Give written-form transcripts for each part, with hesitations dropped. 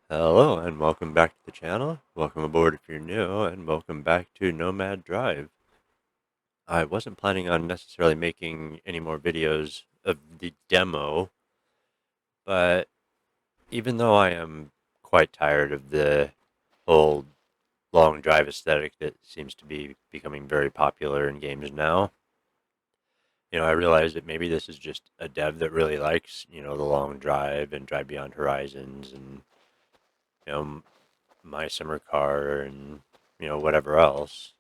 Hello and welcome back to the channel. Welcome aboard if you're new and welcome back to Nomad Drive. I wasn't planning on necessarily making any more videos of the demo, but even though I am quite tired of the whole long drive aesthetic that seems to be becoming very popular in games now, I realized that maybe this is just a dev that really likes, the long drive and Drive Beyond Horizons and, you know, My Summer Car and, whatever else.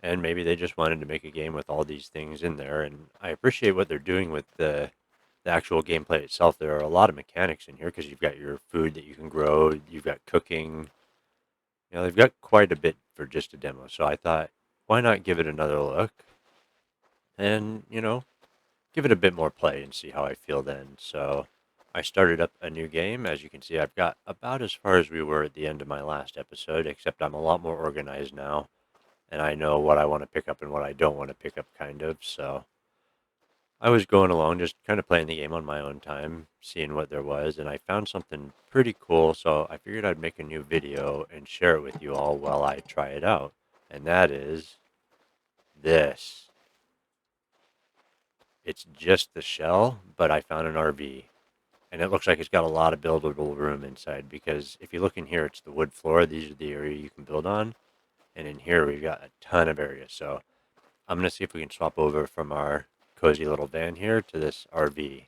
And maybe they just wanted to make a game with all these things in there. And I appreciate what they're doing with the actual gameplay itself. There are a lot of mechanics in here because you've got your food that you can grow, you've got cooking. They've got quite a bit for just a demo. So I thought, why not give it another look and, give it a bit more play and see how I feel then. So I started up a new game. As you can see, I've got about as far as we were at the end of my last episode, except I'm a lot more organized now. And I know what I want to pick up and what I don't want to pick up, kind of. So I was going along, just kind of playing the game on my own time, seeing what there was, and I found something pretty cool. So I figured I'd make a new video and share it with you all while I try it out. And that is this. It's just the shell, but I found an RV. And it looks like it's got a lot of buildable room inside because if you look in here, it's the wood floor. These are the area you can build on. And in here, we've got a ton of area. So I'm going to see if we can swap over from our cozy little van here to this RV.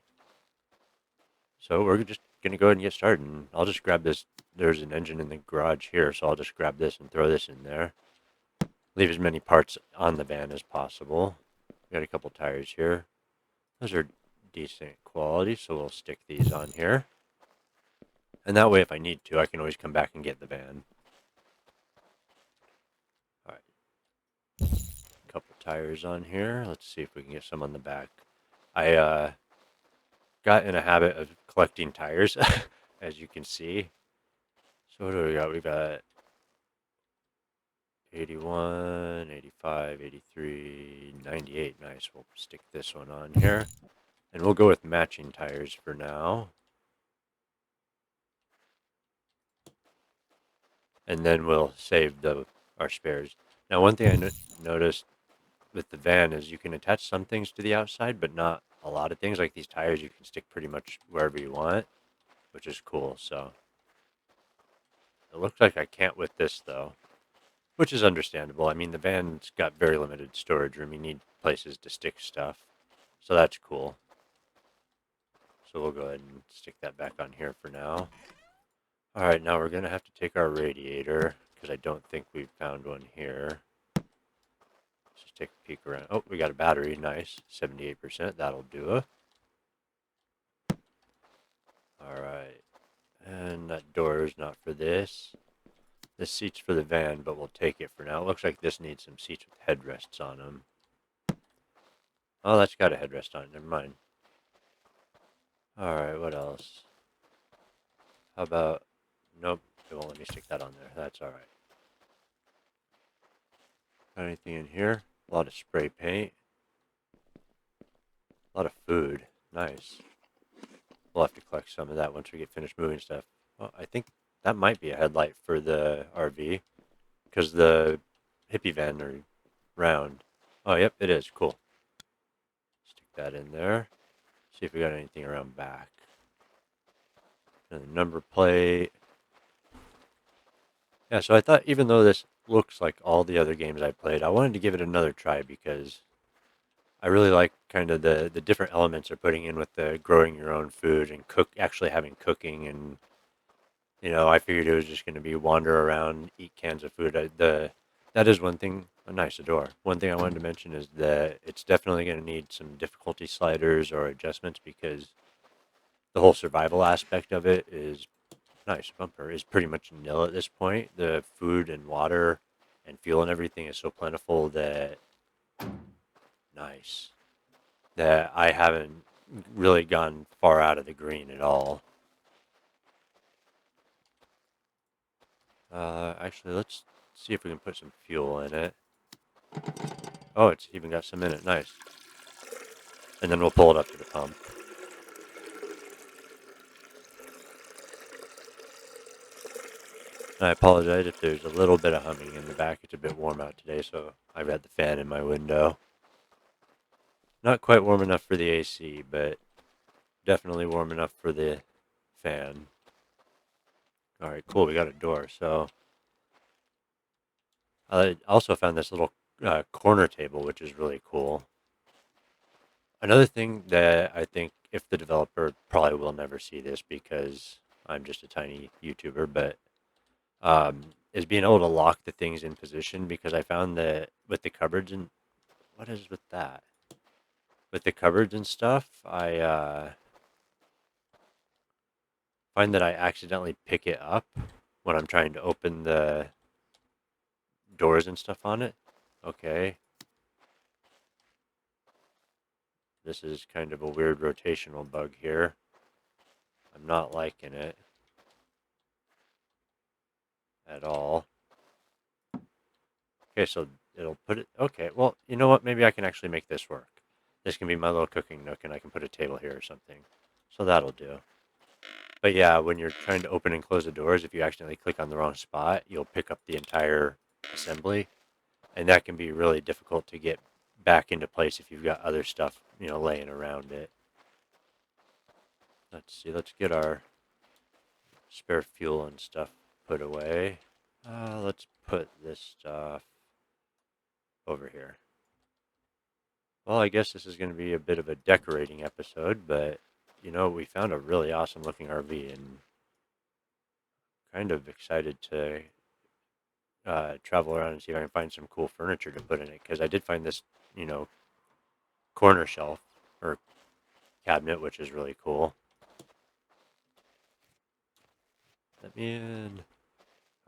So we're just going to go ahead and get started. And I'll just grab this. There's an engine in the garage here, so I'll just grab this and throw this in there. Leave as many parts on the van as possible. Got a couple tires here. Those are decent quality, so we'll stick these on here. And that way, if I need to, I can always come back and get the van. All right. Couple tires on here. Let's see if we can get some on the back. I got in a habit of collecting tires, as you can see. So what do we got? We got 81, 85, 83, 98. Nice. We'll stick this one on here. And we'll go with matching tires for now. And then we'll save our spares. Now, one thing I noticed with the van is you can attach some things to the outside, but not a lot of things. Like these tires, you can stick pretty much wherever you want, which is cool. So it looks like I can't with this, though, which is understandable. I mean, the van's got very limited storage room. You need places to stick stuff. So that's cool. So we'll go ahead and stick that back on here for now. All right, now we're going to have to take our radiator because I don't think we've found one here. Let's just take a peek around. Oh, we got a battery. Nice. 78%. That'll do it. All right. And that door is not for this. This seat's for the van, but we'll take it for now. It looks like this needs some seats with headrests on them. Oh, that's got a headrest on it. Never mind. All right, what else? How about... Nope, it won't let me stick that on there. That's all right. Got anything in here? A lot of spray paint. A lot of food. Nice. We'll have to collect some of that once we get finished moving stuff. Well, I think that might be a headlight for the RV because the hippie van are round. Oh, yep, it is. Cool. Stick that in there. See if we got anything around back. And the number plate. Yeah, so I thought even though this looks like all the other games I played, I wanted to give it another try because I really like kind of the different elements they're putting in with the growing your own food and actually having cooking. And I figured it was just going to be wander around, eat cans of food. That is one thing. A nice door. One thing I wanted to mention is that it's definitely going to need some difficulty sliders or adjustments because the whole survival aspect of it is nice. Bumper is pretty much nil at this point. The food and water and fuel and everything is so plentiful that nice that I haven't really gone far out of the green at all. Actually, let's see if we can put some fuel in it. Oh, it's even got some in it. Nice. And then we'll pull it up to the pump. I apologize if there's a little bit of humming in the back. It's a bit warm out today, so I've got the fan in my window. Not quite warm enough for the AC, but definitely warm enough for the fan. All right, cool. We got a door. So I also found this little corner table, which is really cool. Another thing that I think if the developer probably will never see this because I'm just a tiny YouTuber, but is being able to lock the things in position because I found that with the cupboards and what is with that? With the cupboards and stuff, I find that I accidentally pick it up when I'm trying to open the doors and stuff on it. Okay, this is kind of a weird rotational bug here. I'm not liking it at all. Okay, so it'll put it. Okay, well, you know what? Maybe I can actually make this work. This can be my little cooking nook, and I can put a table here or something. So that'll do. But yeah, when you're trying to open and close the doors, if you accidentally click on the wrong spot, you'll pick up the entire assembly, and that can be really difficult to get back into place if you've got other stuff, laying around it. Let's see. Let's get our spare fuel and stuff put away. Let's put this stuff over here. Well, I guess this is going to be a bit of a decorating episode, but we found a really awesome looking RV and kind of excited to travel around and see if I can find some cool furniture to put in it because I did find this, you know, corner shelf or cabinet, which is really cool. Let me in.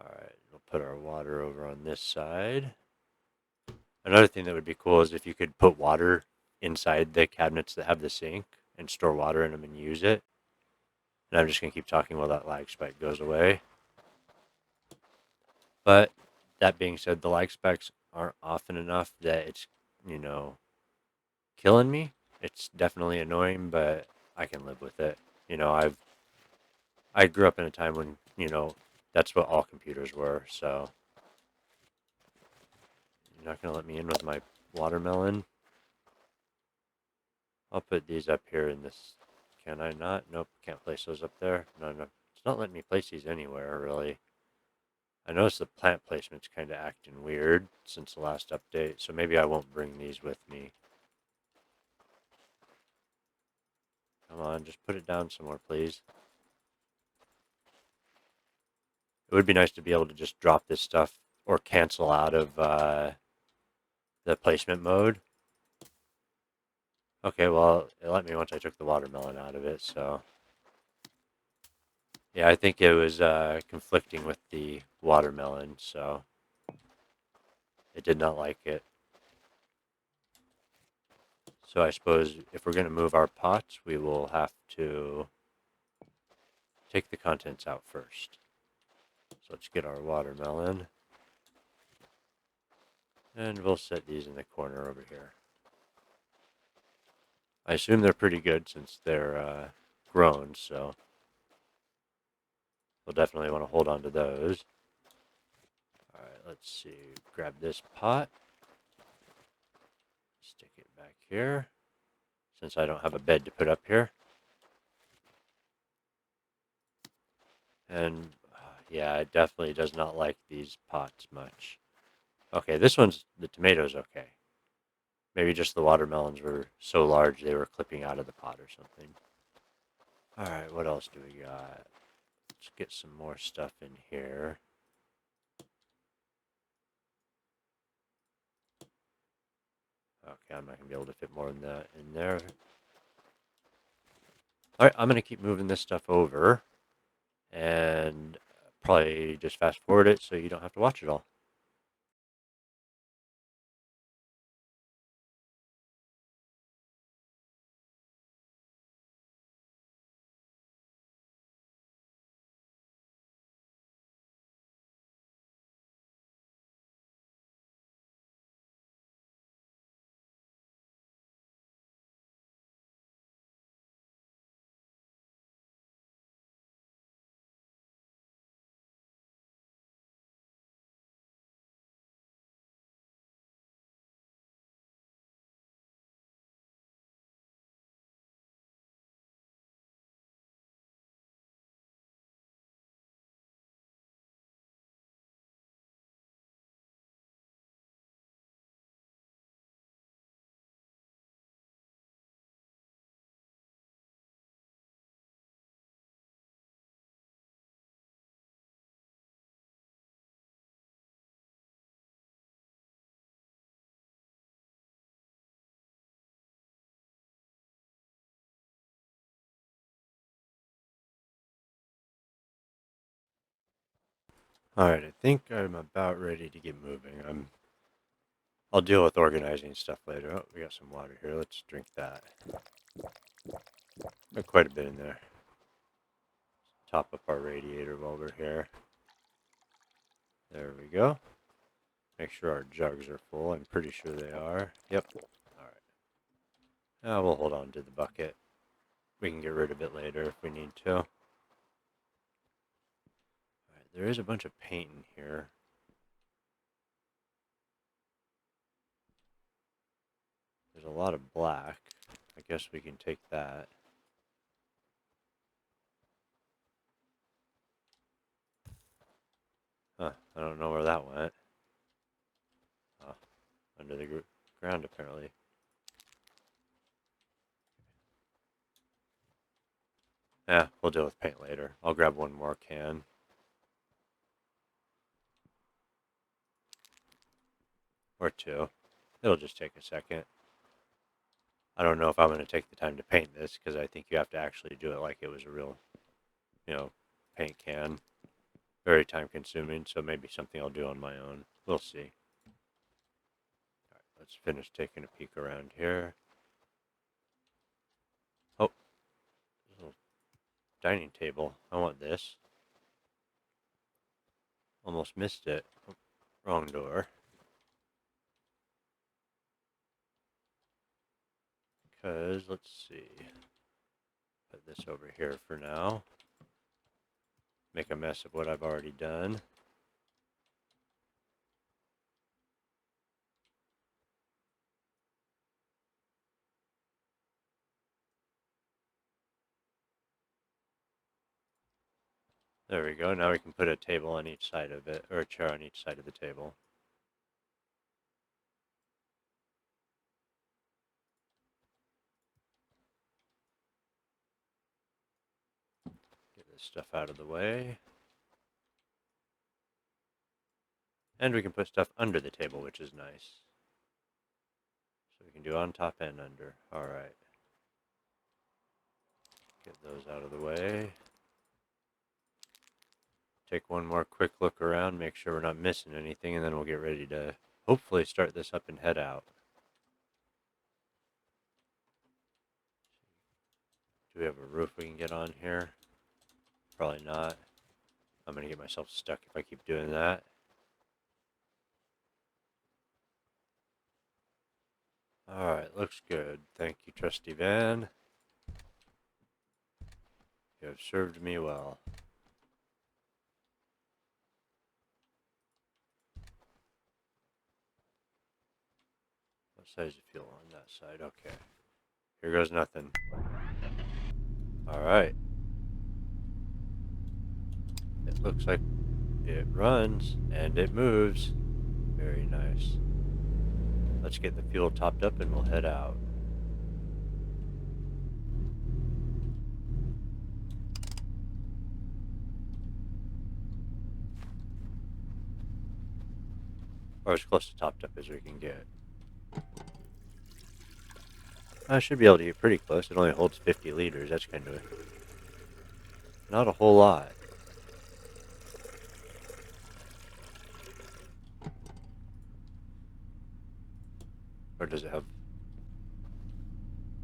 All right, we'll put our water over on this side. Another thing that would be cool is if you could put water inside the cabinets that have the sink and store water in them and use it. And I'm just going to keep talking while that lag spike goes away. But that being said, the lag spikes aren't often enough that it's, you know, killing me. It's definitely annoying, but I can live with it. I grew up in a time when, that's what all computers were. So you're not going to let me in with my watermelon. I'll put these up here in this. Can I not? Nope, can't place those up there. No, no. It's not letting me place these anywhere, really. I noticed the plant placement's kind of acting weird since the last update, so maybe I won't bring these with me. Come on, just put it down somewhere, please. It would be nice to be able to just drop this stuff or cancel out of the placement mode. Okay, well, it let me once I took the watermelon out of it, so... Yeah, I think it was conflicting with the watermelon, so it did not like it. So I suppose if we're going to move our pots, we will have to take the contents out first. So let's get our watermelon. And we'll set these in the corner over here. I assume they're pretty good since they're grown, so we'll definitely want to hold on to those. Alright, let's see. Grab this pot. Stick it back here, since I don't have a bed to put up here. And yeah, it definitely does not like these pots much. Okay, the tomato's okay. Maybe just the watermelons were so large they were clipping out of the pot or something. Alright, what else do we got? Let's get some more stuff in here. Okay, I'm not going to be able to fit more than that in there. Alright, I'm going to keep moving this stuff over. And probably just fast forward it so you don't have to watch it all. Alright, I think I'm about ready to get moving. I'll deal with organizing stuff later. Oh, we got some water here. Let's drink that. Got quite a bit in there. Top up our radiator while we're here. There we go. Make sure our jugs are full. I'm pretty sure they are. Yep. Alright. Now we'll hold on to the bucket. We can get rid of it later if we need to. Alright, there is a bunch of paint in here. There's a lot of black. I guess we can take that. Huh, I don't know where that went. Oh, under the ground apparently. Yeah, we'll deal with paint later. I'll grab one more can. Or two. It'll just take a second. I don't know if I'm going to take the time to paint this, because I think you have to actually do it like it was a real, paint can. Very time consuming, so maybe something I'll do on my own. We'll see. Alright, let's finish taking a peek around here. Oh, little dining table. I want this. Almost missed it. Oh, wrong door. Because, let's see. Put this over here for now. Make a mess of what I've already done. There we go. Now we can put a table on each side of it, or a chair on each side of the table. Get this stuff out of the way. And we can put stuff under the table, which is nice. So we can do on top and under. Alright. Get those out of the way. Take one more quick look around, make sure we're not missing anything, and then we'll get ready to hopefully start this up and head out. Do we have a roof we can get on here? Probably not. I'm going to get myself stuck if I keep doing that. Alright, looks good. Thank you, trusty van. You have served me well. What size is fuel on that side? Okay. Here goes nothing. Alright. It looks like it runs and it moves. Very nice. Let's get the fuel topped up and we'll head out. Or as close to topped up as we can get. I should be able to get pretty close. It only holds 50 liters. That's kind of not a whole lot. Or does it have...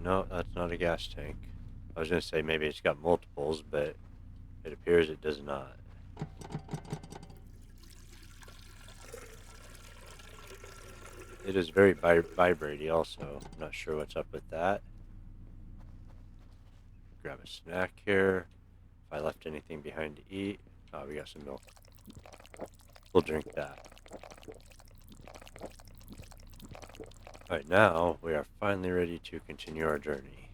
No, that's not a gas tank. I was going to say maybe it's got multiples, but it appears it does not. It is very vibrating also. I'm not sure what's up with that. Grab a snack here. If I left anything behind to eat. Oh, we got some milk. We'll drink that. Alright, now we are finally ready to continue our journey.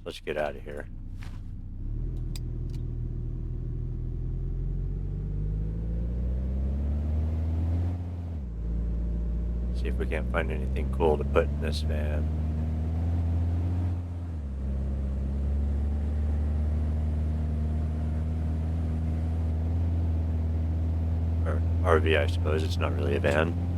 Let's get out of here. See if we can't find anything cool to put in this van. Or RV, I suppose. It's not really a van.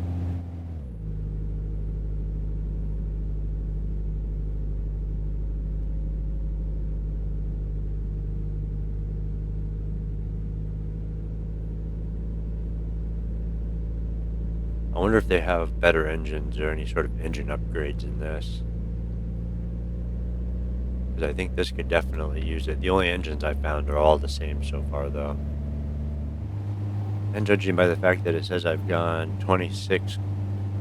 I wonder if they have better engines or any sort of engine upgrades in this. Because I think this could definitely use it. The only engines I found are all the same so far, though. And judging by the fact that it says I've gone 26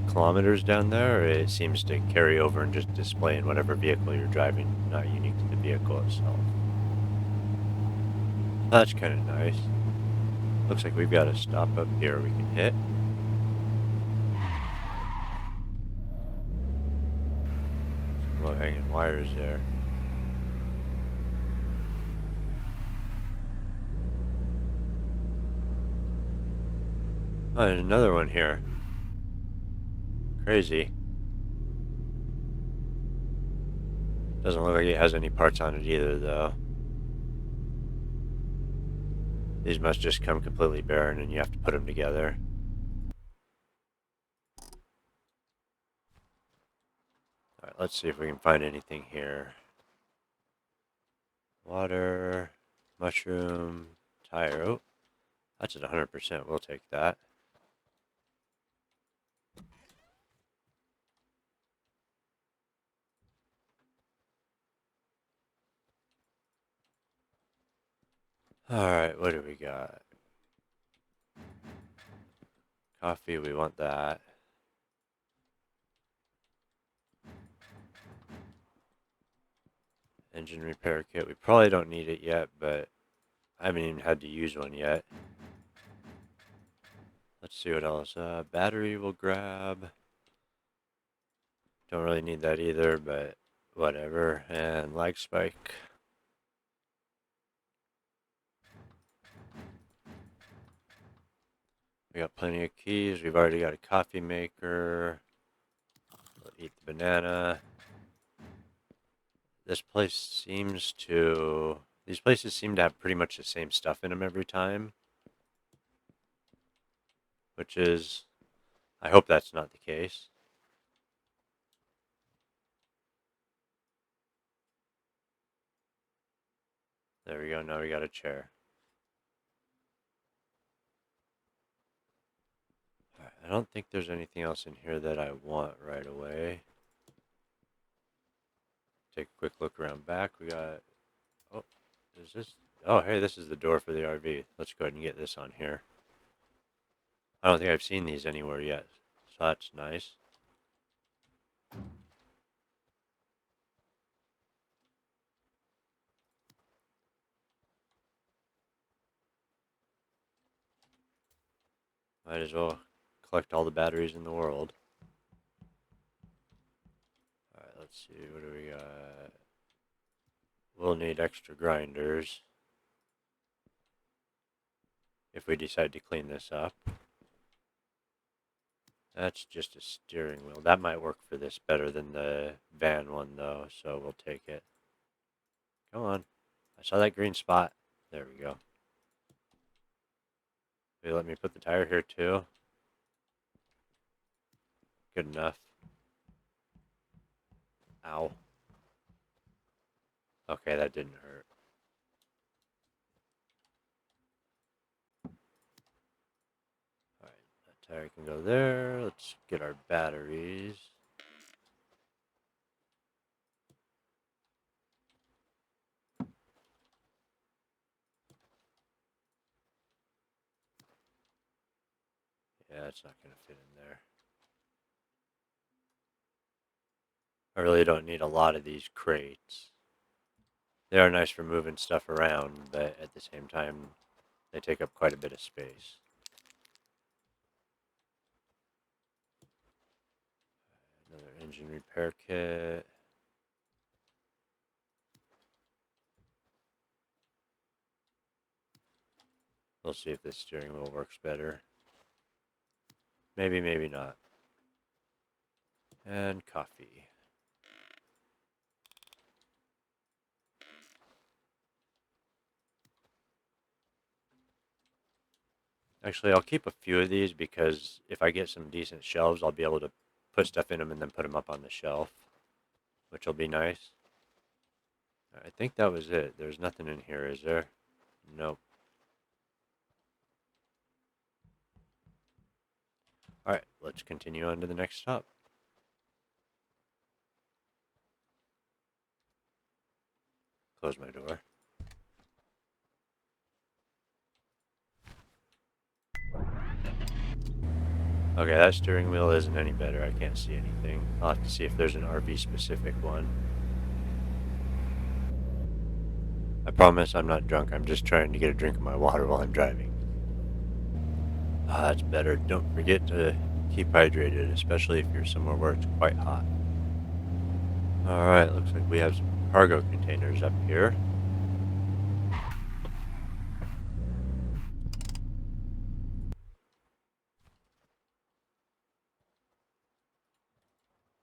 kilometers down there, it seems to carry over and just display in whatever vehicle you're driving, not unique to the vehicle itself. That's kind of nice. Looks like we've got a stop up here we can hit. Some low-hanging wires there. Oh, there's another one here. Crazy. Doesn't look like it has any parts on it either, though. These must just come completely barren and you have to put them together. Alright, let's see if we can find anything here. Water, mushroom, tire. Oh, that's at 100%. We'll take that. Alright, what do we got? Coffee, we want that. Engine repair kit. We probably don't need it yet, but I haven't even had to use one yet. Let's see what else. Battery we'll grab. Don't really need that either, but whatever. And lag spike. We got plenty of keys. We've already got a coffee maker. We'll eat the banana. This place seems to... These places seem to have pretty much the same stuff in them every time. Which is... I hope that's not the case. There we go. Now we got a chair. I don't think there's anything else in here that I want right away. Take a quick look around back. We got... Oh, is this... Oh, hey, this is the door for the RV. Let's go ahead and get this on here. I don't think I've seen these anywhere yet, so that's nice. Might as well collect all the batteries in the world. Alright, let's see, what do we got? We'll need extra grinders if we decide to clean this up. That's just a steering wheel. That might work for this better than the van one, though, so we'll take it. Come on. I saw that green spot. There we go. They let me put the tire here, too. Good enough. Ow. Okay, that didn't hurt. Alright, that tire can go there. Let's get our batteries. Yeah, it's not going to fit in there. I really don't need a lot of these crates. They are nice for moving stuff around, but at the same time, they take up quite a bit of space. Another engine repair kit. We'll see if this steering wheel works better. Maybe, maybe not. And coffee. Actually, I'll keep a few of these because if I get some decent shelves, I'll be able to put stuff in them and then put them up on the shelf, which will be nice. I think that was it. There's nothing in here, is there? Nope. Alright, let's let's continue on to the next stop. Close my door. Okay, that steering wheel isn't any better. I can't see anything. I'll have to see if there's an RV specific one. I promise I'm not drunk. I'm just trying to get a drink of my water while I'm driving. Ah, that's better. Don't forget to keep hydrated, especially if you're somewhere where it's quite hot. Alright, looks like we have some cargo containers up here.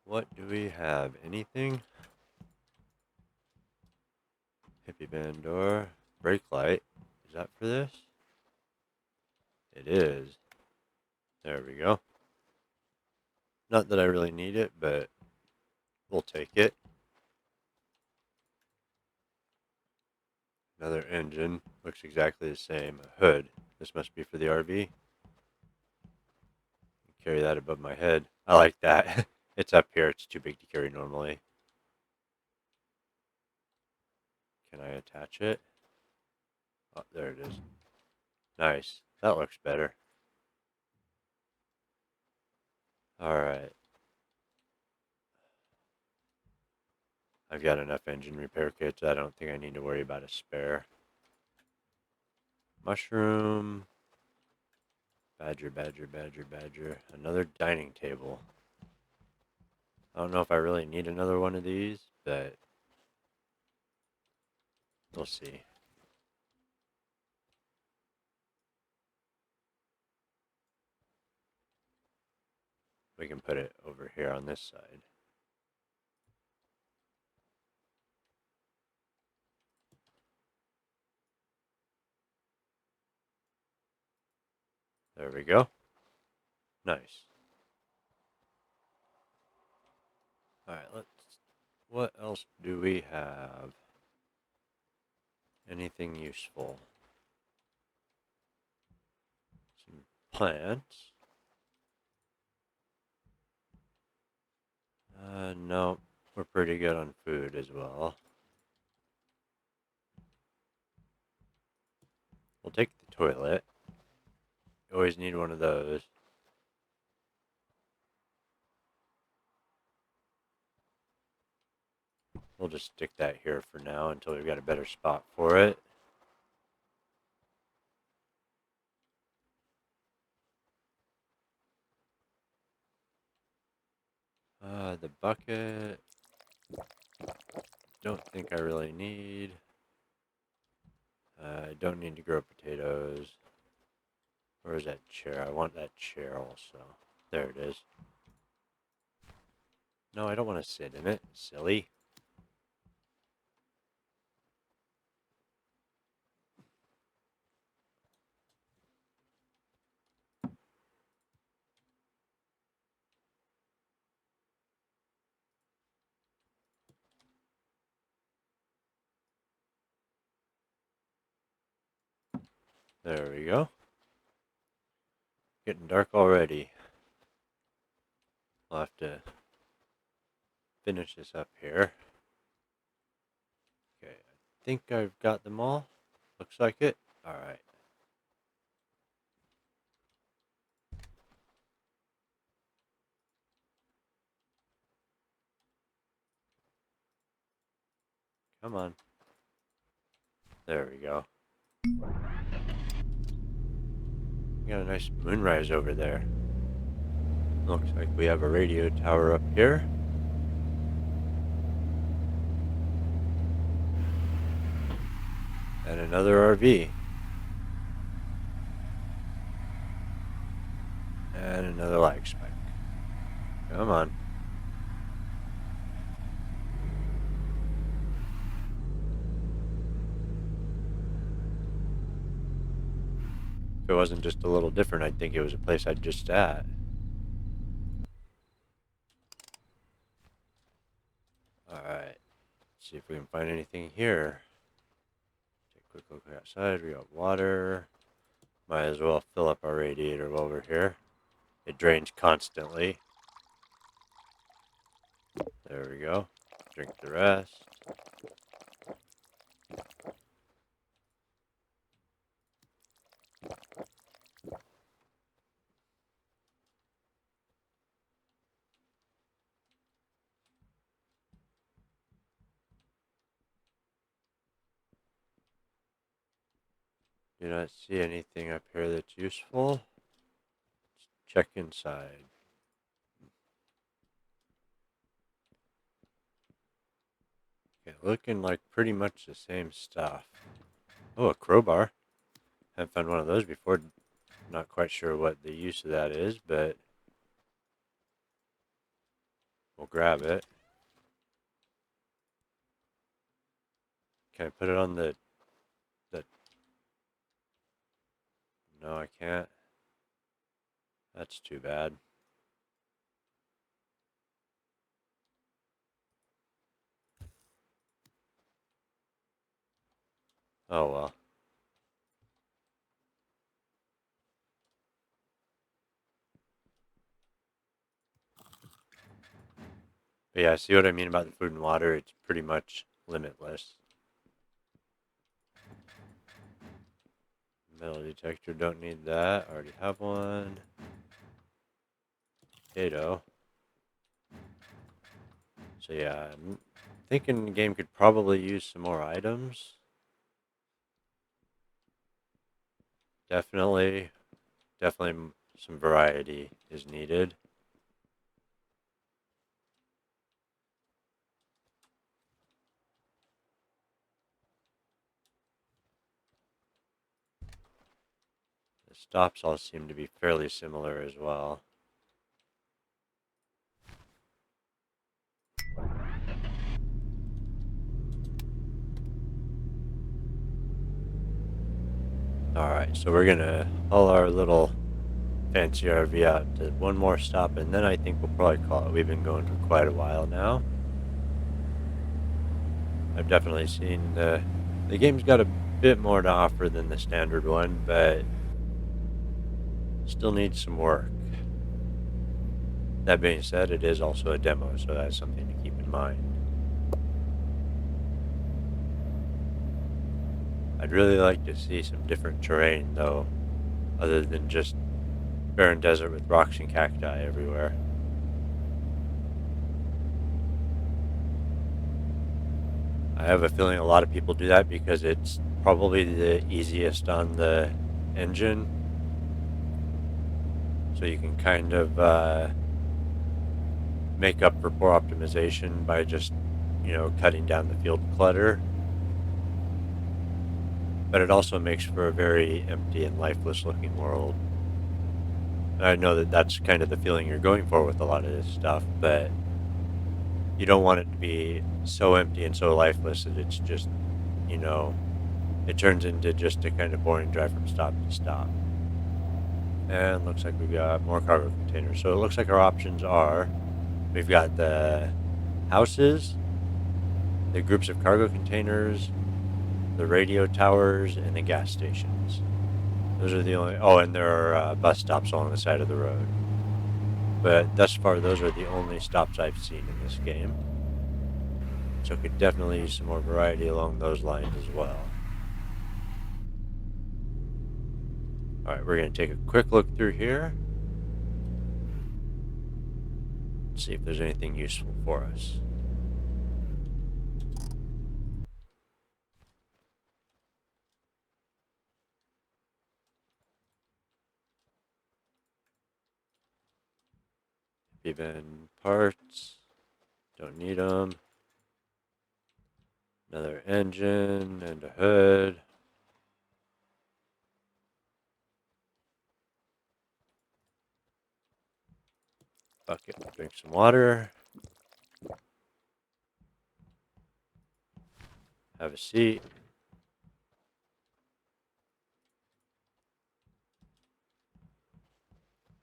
What do we have? Anything? Hippie band door. Brake light. Is that for this? It is. There we go. Not that I really need it, but we'll take it. Another engine. Looks exactly the same. A hood. This must be for the RV. Carry that above my head. I like that. It's up here. It's too big to carry normally. Can I attach it? Oh, there it is. Nice. That looks better. Alright. I've got enough engine repair kits. I don't think I need to worry about a spare. Mushroom. Badger, badger, badger, badger. Another dining table. I don't know if I really need another one of these, but we'll see. We can put it over here on this side. There we go. Nice. Alright, what else do we have? Anything useful? Some plants. No, we're pretty good on food as well. We'll take the toilet. You always need one of those. We'll just stick that here for now until we've got a better spot for it. The bucket. Don't think I really need. I don't need to grow potatoes. Where is that chair? I want that chair also. There it is. No, I don't want to sit in it. Silly. There we go. Getting dark already. I'll have to finish this up here. Okay, I think I've got them all. Looks like it. Alright. Come on. There we go. We got a nice moonrise over there. Looks like we have a radio tower up here. And another RV. And another lag spike. Come on. If it wasn't just a little different, I'd think it was a place I'd just at. Alright. See if we can find anything here. Take a quick look outside. We got water. Might as well fill up our radiator while we're here. It drains constantly. There we go. Drink the rest. Do not see anything up here that's useful. Check inside. Okay, looking like pretty much the same stuff. Oh, a crowbar. Haven't found one of those before. Not quite sure what the use of that is, but we'll grab it. Can I put it on the... No, I can't. That's too bad. Oh well. But yeah, see what I mean about the food and water? It's pretty much limitless. Metal detector, don't need that. Already have one. Potato. So yeah, I'm thinking the game could probably use some more items. Definitely some variety is needed. The stops all seem to be fairly similar as well. Alright, so we're gonna haul our little fancy RV out to one more stop, and then I think we'll probably call it. We've been going for quite a while now. I've definitely seen the game's got a bit more to offer than the standard one, but still needs some work. That being said, it is also a demo, so that's something to keep in mind. I'd really like to see some different terrain, though, other than just barren desert with rocks and cacti everywhere. I have a feeling a lot of people do that because it's probably the easiest on the engine. So you can kind of make up for poor optimization by just, cutting down the field clutter. But it also makes for a very empty and lifeless looking world. And I know that that's kind of the feeling you're going for with a lot of this stuff, but you don't want it to be so empty and so lifeless that it's just, it turns into just a kind of boring drive from stop to stop. And looks like we've got more cargo containers. So it looks like our options are, we've got the houses, the groups of cargo containers, the radio towers, and the gas stations. Those are the only... Oh, and there are bus stops along the side of the road. But thus far, those are the only stops I've seen in this game. So could definitely use some more variety along those lines as well. Alright, we're going to take a quick look through here. See if there's anything useful for us. Even parts. Don't need them. Another engine and a hood. Bucket, drink some water. Have a seat.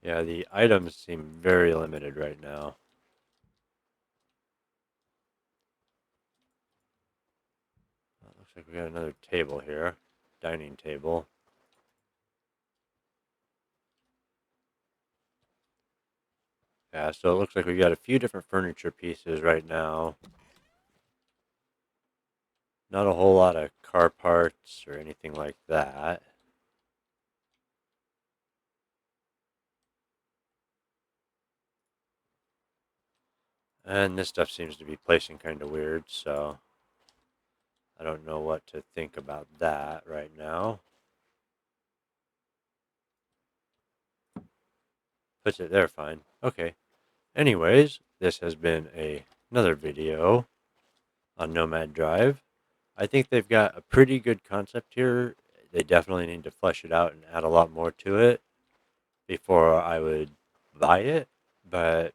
Yeah, the items seem very limited right now. Looks like we got another table here. Dining table. Yeah, so it looks like we got a few different furniture pieces right now. Not a whole lot of car parts or anything like that. And this stuff seems to be placing kind of weird, so I don't know what to think about that right now. Puts it there fine. Okay. Anyways, this has been another video on Nomad Drive. I think they've got a pretty good concept here. They definitely need to flesh it out and add a lot more to it before I would buy it. But,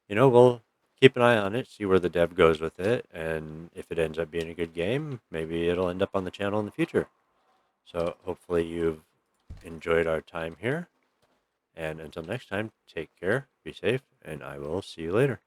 we'll keep an eye on it, see where the dev goes with it, and if it ends up being a good game, maybe it'll end up on the channel in the future. So hopefully you've enjoyed our time here. And until next time, take care, be safe, and I will see you later.